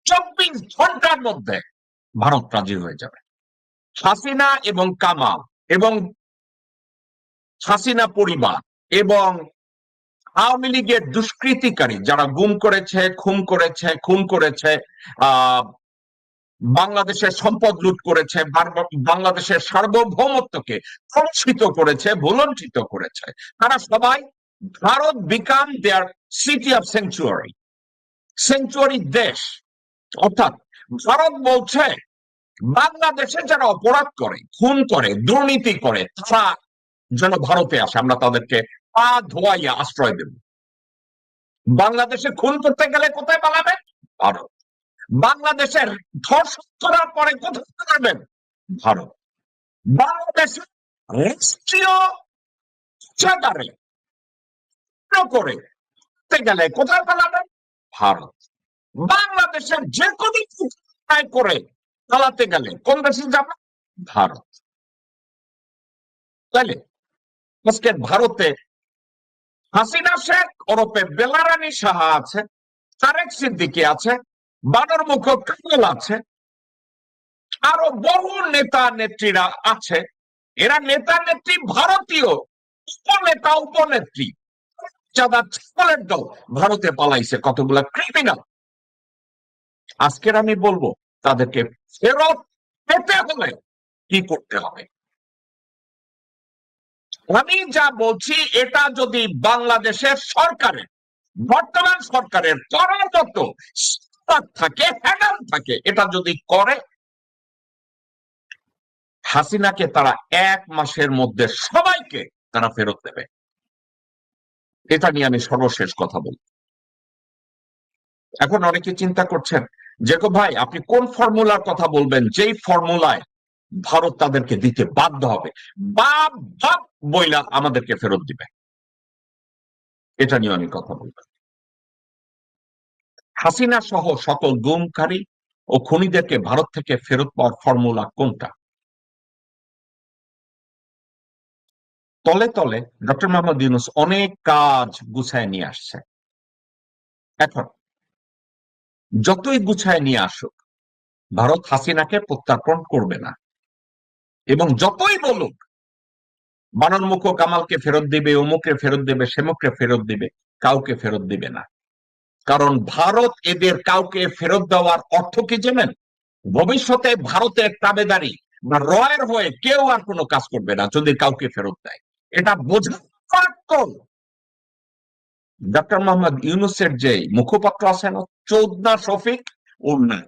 24 ঘন্টার মধ্যে ভারত রাজি হয়ে যাবে। হাসিনা এবং কামাল এবং হাসিনা পরিবার এবং আওয়ামী লীগের দুষ্কৃতিকারী যারা গুম করেছে, খুন করেছে, বাংলাদেশের সম্পদ লুট করেছে, বাংলাদেশের সার্বভৌমত্বকে কলুষিত করেছে, ভুলণ্ঠিত করেছে, তারা সবাই Bharat become their city of century দেশ। অর্থাৎ ভারত বলছে বাংলাদেশে যারা অপরাধ করে, খুন করে, দুর্নীতি করে, তারা যেন ভারতে আসে, আমরা তাদেরকে পা ধোয়াইয়া আশ্রয় দেব। বাংলাদেশে খুন করতে গেলে কোথায় পালাবেন? ভারত। বাংলাদেশের ধর্ষণ করার পরে কোথায় পালাবেন? ভারত। বাংলাদেশের রাষ্ট্রীয় কারাগারে করে গেলে কোথায় পালাবেন? ভারত। বাংলাদেশের যে কোনো করে পালাতে গেলে কোন দেশে যাবে? ভারত। তাইলে আজকে ভারতে হাসিনা শেখ ওরফে বেলারানী সাহা আছে, তারেক সিদ্দিকী আছে, বানর মুখ কামাল আছে, আরো বহু নেতা নেত্রীরা আছে। এরা নেতা নেত্রী ভারতীয়, উপনেতা উপনেত্রী ছাগলের দল ভারতে পালাইছে, কতগুলা ক্রিমিনাল। আজকের আমি বলবো তাদেরকে ফেরত পেতে হলে কি করতে হবে। আমি যা বলছি এটা যদি বাংলাদেশের সরকারের, বর্তমান সরকারের করার মতো থাকে, হ্যান্ডেল থাকে, এটা যদি করে, হাসিনাকে তারা 1 মাসের মধ্যে সবাইকে তারা ফেরত দেবে। এটা নিয়ে আমি সর্বশেষ কথা বলি। এখন অনেকে চিন্তা করছেন যে ভাই আপনি কোন ফর্মুলার কথা বলবেন যেই ফর্মুলায় ভারত তাদেরকে দিতে বাধ্য হবে, বাপ বইলা আমাদেরকে ফেরত দিবে। এটা নিয়ে আমি কথা বলবো। হাসিনা সহ সকল গুমকারী ও খুনিদেরকে ভারত থেকে ফেরত পাওয়ার ফর্মুলা কোনটা? তলে তলে ডক্টর মোহাম্মদ ইউনূস অনেক কাজ গুছায় নিয়ে আসছে। এখন যতই গুছায় নিয়ে আসুক, ভারত হাসিনাকে প্রত্যার্পণ করবে না। এবং যতই বলুক বানর মুখ কামালকে ফেরত দিবে, অমুকে ফেরত দেবে, সেমুককে ফেরত দিবে, কাউকে ফেরত দিবে না। কারণ ভারত এদের কাউকে ফেরত দেওয়ার অর্থ কি জানেন? ভবিষ্যতে ভারতের তাবেদারি বা রয়ের হয়ে কেউ আর কোনো কাজ করবে না যদি কাউকে ফেরত দেয়। এটা বোঝা ডক্টর মোহাম্মদ ইউনূসের যে মুখপাত্র আছেন চৌধনা শফিক, ওর না,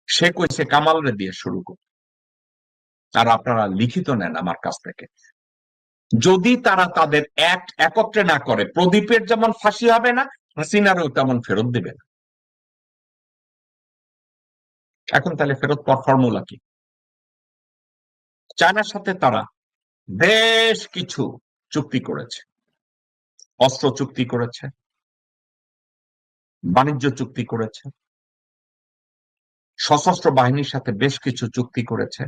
সে কইছে কামালরে দিয়ে শুরু করবে। আর আপনারা লিখিত নেন আমার কাছ থেকে, যদি তারা তাদের একত্রে না করে, প্রদীপের যেমন ফাঁসি হবে না, হাসিনারও তেমন ফেরত দিবে না। এখন তাহলে ফেরত পাওয়ার ফর্মুলা কি? চায়নার সাথে তারা বেশ কিছু চুক্তি করেছে, অস্ত্র চুক্তি করেছে, বাণিজ্য চুক্তি করেছে, সশস্ত্র বাহিনীর সাথে বেশ কিছু চুক্তি করেছে।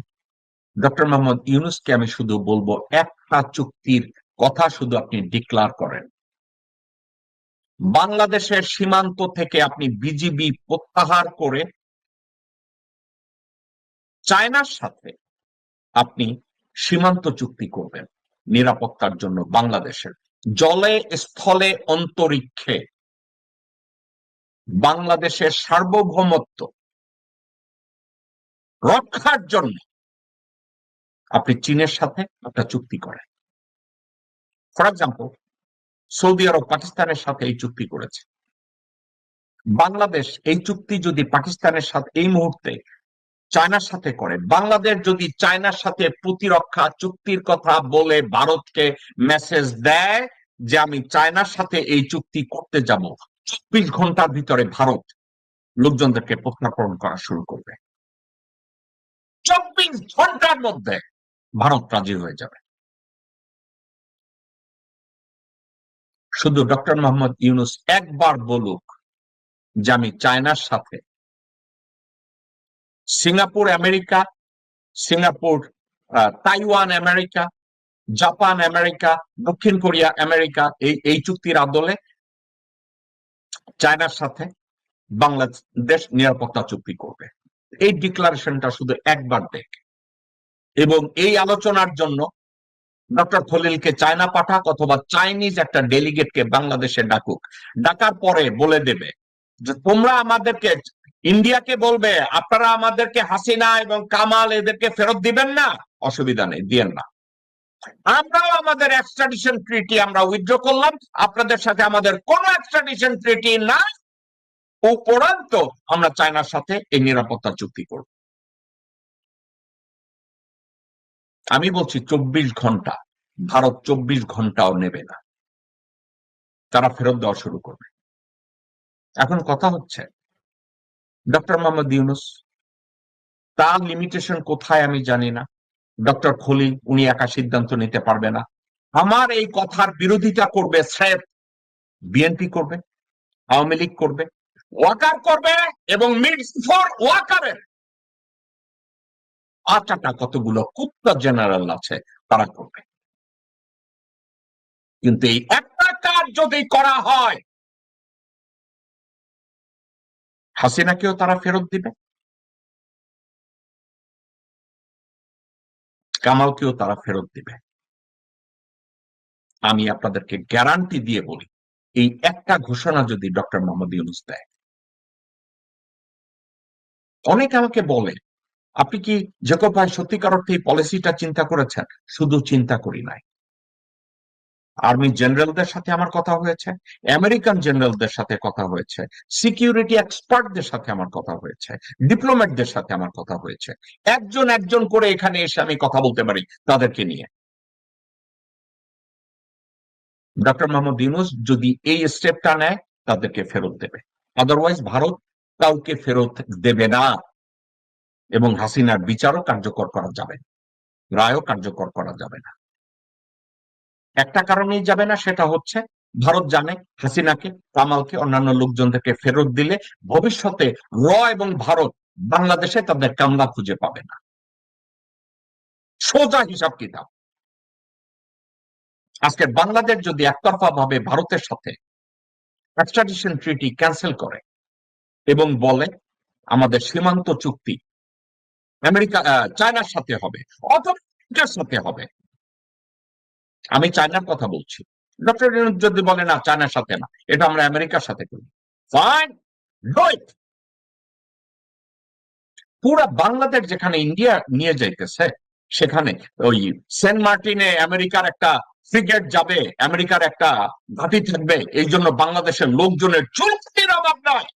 ডক্টর মোহাম্মদ ইউনূসকে আমি শুধু বলবো একটা চুক্তির কথা শুধু আপনি ডিক্লার করেন, বাংলাদেশের সীমান্ত থেকে আপনি বিজিবি প্রত্যাহার করে চায়নার সাথে আপনি সীমান্ত চুক্তি করবেন নিরাপত্তার জন্য, বাংলাদেশের জলে স্থলে অন্তরিক্ষে বাংলাদেশের সার্বভৌমত্ব রক্ষার জন্য আপনি চীনের সাথে একটা চুক্তি করেন। ফর এক্সাম্পল, সৌদি আরব পাকিস্তানের সাথে এই চুক্তি করেছে। বাংলাদেশ এই চুক্তি যদি পাকিস্তানের সাথে এই মুহূর্তে চায়নার সাথে করে, বাংলাদেশ যদি চায়নার সাথে প্রতিরক্ষা চুক্তির কথা বলে ভারতকে মেসেজ দেয় যে আমি চায়নার সাথে এই চুক্তি করতে যাব, 24 ঘন্টার ভিতরে ভারত লোকজনদেরকে প্রত্যার্পণ করা শুরু করবে। 24 ঘন্টার মধ্যে ভারত রাজি হয়ে যাবে। শুধু ডক্টর মোহাম্মদ ইউনূস একবার বলুক যে আমি চায়নার সাথে Singapore America, Taiwan America, Japan America, দক্ষিণ কোরিয়া আমেরিকা এই চুক্তির আদলে চায়নার সাথে বাংলাদেশ নিরাপত্তা চুক্তি করবে। এই ডিক্লারেশনটা শুধু একবার দেখ, এবং এই আলোচনার জন্য ডক্টর খলিলকে চায়না পাঠাক অথবা চাইনিজ একটা ডেলিগেটকে বাংলাদেশে ডাকুক, ডাকার পরে বলে দেবে যে তোমরা আমাদেরকে, ইন্ডিয়াকে বলবে আপনারা আমাদেরকে হাসিনা এবং কামাল এদেরকে ফেরত দিবেন না, অসুবিধা নেই, দিয়েন না, আমরাও আমাদের এক্সট্রাডিশন ট্রিটি আমরা উইথড্র করলাম, আপনাদের সাথে আমাদের কোনো এক্সট্রাডিশন ট্রিটি না, উপরন্ত আমরা চায়নার সাথে এই নিরাপত্তা চুক্তি করব। আমি বলছি 24 ঘন্টা, ভারত 24 ঘন্টাও নেবে না, তারা ফেরত দেওয়া শুরু করবে। এখন কথা হচ্ছে ডক্টর মোহাম্মদ ইউনূস, তার লিমিটেশন কোথায় আমি জানি না, ডক্টর খলিল উনি একা সিদ্ধান্ত নিতে পারবে না, আমার এই কথার বিরোধিতা করবে স্রেফ বিএনপি করবে, আওয়ামী লীগ করবে, ওয়াকার করবে, এবং মির্জফর ওয়াকারের 5টা কতগুলো কুত্তা জেনারেল আছে তারা করবে। কিন্তু এই একটা কাজ যদি করা হয়, হাসিনাকেও তারা ফেরত দিবে, কামালকেও তারা ফেরত দিবে। আমি আপনাদেরকে গ্যারান্টি দিয়ে বলি, এই একটা ঘোষণা যদি ডক্টর মোহাম্মদ ইউনূস দেয়, অনেকে আমাকে বলে আপনি কি জেকব ভাই সত্যিকার অর্থে এই পলিসিটা চিন্তা করেছেন? শুধু চিন্তা করি নাই, আর্মি জেনারেলদের সাথে আমার কথা হয়েছে, আমেরিকান জেনারেলদের সাথে কথা হয়েছে, সিকিউরিটি এক্সপার্টদের সাথে আমার কথা হয়েছে, ডিপ্লোম্যাটদের সাথে আমার কথা হয়েছে, একজন একজন করে এখানে এসে আমি কথা বলতে পারি তাদেরকে নিয়ে। ডক্টর মোহাম্মদ ইউনূস যদি এই স্টেপটা নেয়, তাদেরকে ফেরত দেবে, আদারওয়াইজ ভারত কাউকে ফেরত দেবে না, এবং হাসিনার বিচারও কার্যকর করা যাবে, রায়ও কার্যকর করা যাবে না। একটা কারণেই যাবে না, সেটা হচ্ছে ভারত জানে হাসিনাকে, কামালকে, অন্যান্য লোকজনদেরকে ফেরত দিলে ভবিষ্যতে এবং ভারত বাংলাদেশে তাদের কামলা খুঁজে পাবে না। সোজা হিসাব কিতাব। আজকে বাংলাদেশ যদি একতরফা ভাবে ভারতের সাথে এক্সট্রাডিশন ট্রিটি ক্যান্সেল করে এবং বলে আমাদের সীমান্ত চুক্তি চায়নার সাথে হবে অথবা আমেরিকার সাথে হবে, আমি চায়নার কথা বলছি, ডক্টর ইউনূস যদি বলে না চায়নার সাথে না, এটা আমরা আমেরিকার সাথে করি, ফাইন, ডু ইট। পুরা বাংলাদেশ যেখানে ইন্ডিয়া নিয়ে যাইতেছে, সেখানে ওই সেন্ট মার্টিনে আমেরিকার একটা ফ্রিগেট যাবে, আমেরিকার একটা ঘাঁটি থাকবে, এই জন্য বাংলাদেশের লোকজনের চুক্তির অভাব নয়।